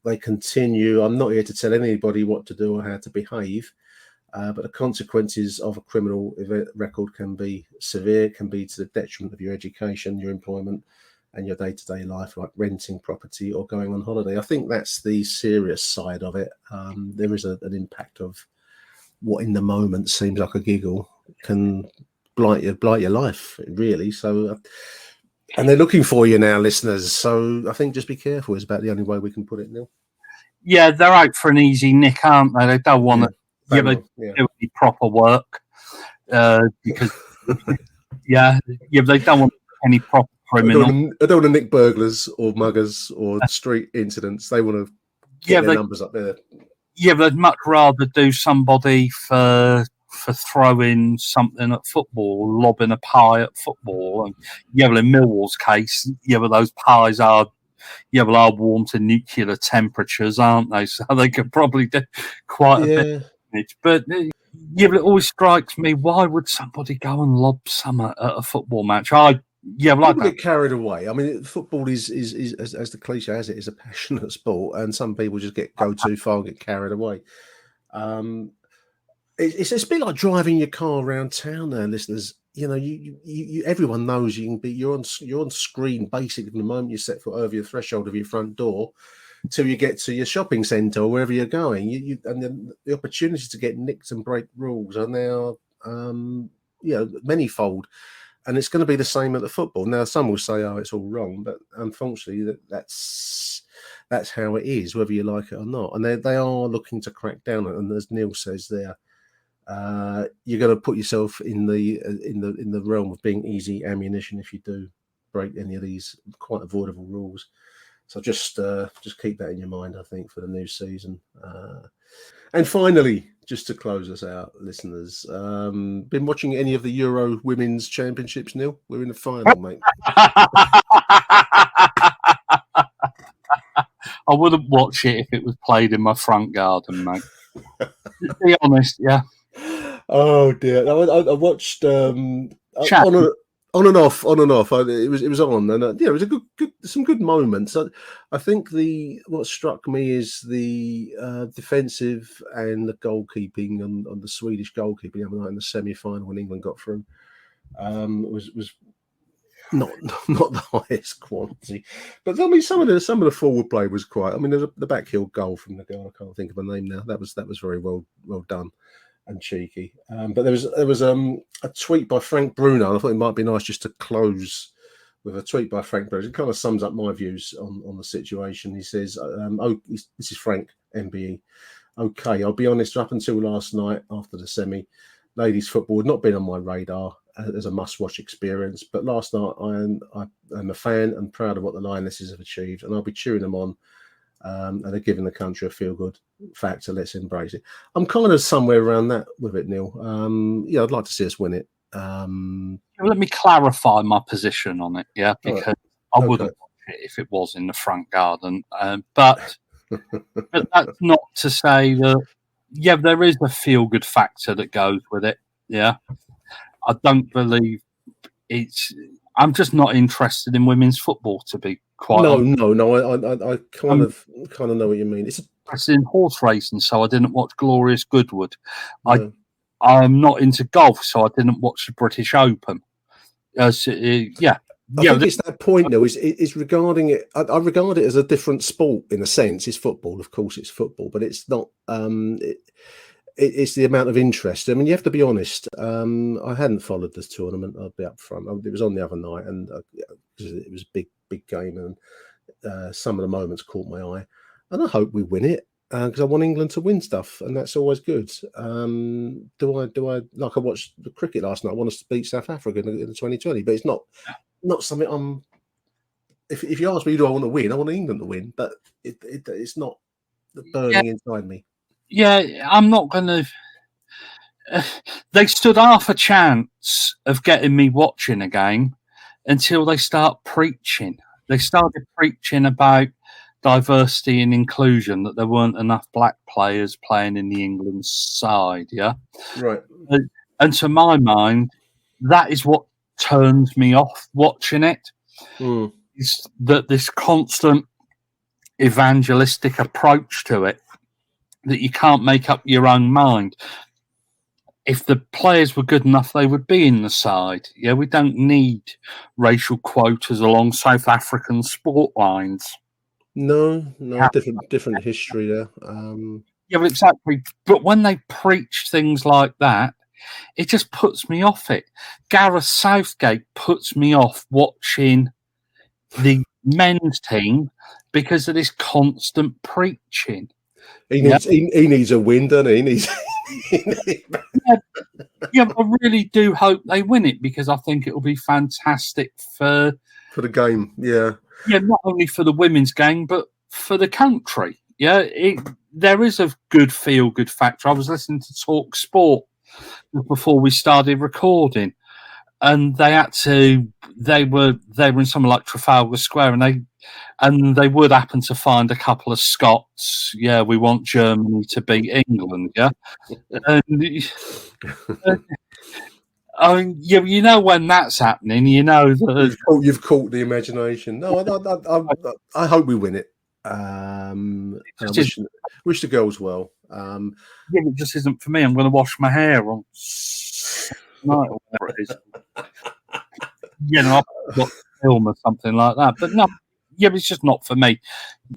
They continue, I'm not here to tell anybody what to do or how to behave, but the consequences of a criminal record can be severe, can be to the detriment of your education, your employment, and your day-to-day life, like renting property or going on holiday. I think that's the serious side of it. There is an impact of what in the moment seems like a giggle can blight your life, really. So, and they're looking for you now, listeners. So I think just be careful is about the only way we can put it, Neil. Yeah, they're out for an easy nick, aren't they? They don't want to do any proper work because they don't want any proper criminal. I don't want to nick burglars or muggers or street incidents. They want to get their numbers up there. Yeah, but they'd much rather do somebody for throwing something at football, lobbing a pie at football. And in Millwall's case, but those pies are warm to nuclear temperatures, aren't they? So they could probably do quite a bit. But but it always strikes me, why would somebody go and lob some at a football match? People get carried away. I mean, football is as the cliche has it, is a passionate sport, and some people just go too far and get carried away. It's a bit like driving your car around town now, listeners. You know, you everyone knows you can be. You're on screen basically from the moment you set foot over your threshold of your front door till you get to your shopping centre or wherever you're going. And then the opportunity to get nicked and break rules are now manyfold. And it's going to be the same at the football. Now, some will say, "Oh, it's all wrong," but unfortunately, that's how it is, whether you like it or not. And they are looking to crack down on it. And as Neil says there, you're going to put yourself in the realm of being easy ammunition if you do break any of these quite avoidable rules. So just keep that in your mind, I think, for the new season. And finally, just to close us out, listeners, been watching any of the Euro Women's Championships, Neil? We're in the final, mate. I wouldn't watch it if it was played in my front garden, mate. To be honest, yeah. Oh dear! I watched on and off. It was on, and it was some good moments. I think what struck me is the defensive and the goalkeeping on the Swedish goalkeeping the other night in the semi-final when England got through. Was not the highest quality, but I mean some of the forward play was quite. I mean, there's the backheel goal from the girl. I can't think of her name now. That was very well done and cheeky. But there was a tweet by Frank Bruno. I thought it might be nice just to close with a tweet by Frank Bruno. It kind of sums up my views on the situation. He says, this is Frank MBE. Okay, I'll be honest, up until last night after the semi, ladies football had not been on my radar as a must-watch experience. But last night I'm a fan and proud of what the Lionesses have achieved, and I'll be cheering them on. And they're giving the country a feel-good factor. Let's embrace it. I'm kind of somewhere around that with it, Neil. I'd like to see us win it. Let me clarify my position on it, because I wouldn't watch it if it was in the front garden. But that's not to say that, there is a feel-good factor that goes with it, I don't believe I'm just not interested in women's football, to be quite honest. No. I kind of know what you mean. It's in horse racing, so I didn't watch Glorious Goodwood. No. I'm not into golf, so I didn't watch the British Open. I think it's that point, though, is regarding it. I regard it as a different sport in a sense. It's football, of course, it's football, but it's not. It's the amount of interest. I mean, you have to be honest. I hadn't followed this tournament. I'll be up front. It was on the other night, and it was a big game, and some of the moments caught my eye. And I hope we win it because I want England to win stuff, and that's always good. Do I like I watched the cricket last night? I want us to beat South Africa in the 2020, but it's not something I'm. If you ask me, do I want to win? I want England to win, but it's not burning inside me. Yeah, I'm not going to. They stood half a chance of getting me watching a game until they start preaching. They started preaching about diversity and inclusion, that there weren't enough black players playing in the England side. Yeah, right. And to my mind, that is what turns me off watching it. Is that this constant evangelistic approach to it, that you can't make up your own mind. If the players were good enough, they would be in the side. Yeah, we don't need racial quotas along South African sport lines. No, different history there. Yeah, exactly. But when they preach things like that, it just puts me off it. Gareth Southgate puts me off watching the men's team because of this constant preaching. He needs a win, doesn't he? I really do hope they win it because I think it will be fantastic for the game. Yeah, not only for the women's game but for the country. Yeah, there is a good feel-good factor. I was listening to Talk Sport before we started recording, and they were in somewhere like Trafalgar Square, and they would happen to find a couple of Scots. Yeah, we want Germany to beat England. Yeah, and you know when that's happening, you know that you've caught the imagination. No, I hope we win it. I wish the girls well. Yeah, it just isn't for me. I'm going to wash my hair on tonight or whatever it is. I've got film or something like that. But no, it's just not for me.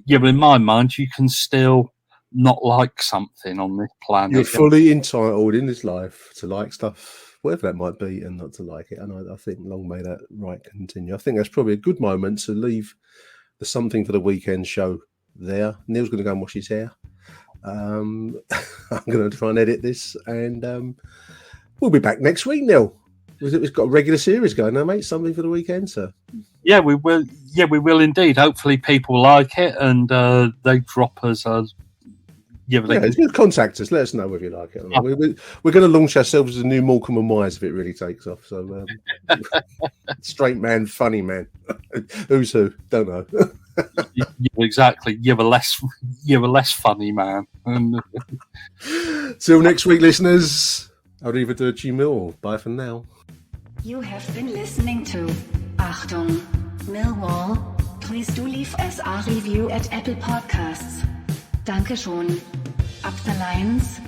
Yeah, but in my mind, you can still not like something on this planet. You're fully entitled in this life to like stuff, whatever that might be, and not to like it. And I think long may that right continue. I think that's probably a good moment to leave the Something for the Weekend show there. Neil's going to go and wash his hair. I'm going to try and edit this, and we'll be back next week, Neil. We've got a regular series going now, mate. Something for the Weekend, sir. Yeah, we will. Yeah, we will indeed. Hopefully, people like it, and they drop us. Contact us. Let us know if you like it. We're going to launch ourselves as a new Morecambe and Myers if it really takes off. So, straight man, funny man. Who's who? Don't know. Exactly. You're a less funny man. Till next week, listeners. Arrivederci Millwall. Bye for now. You have been listening to Achtung, Millwall. Please do leave us a review at Apple Podcasts. Danke schon. Up the lines.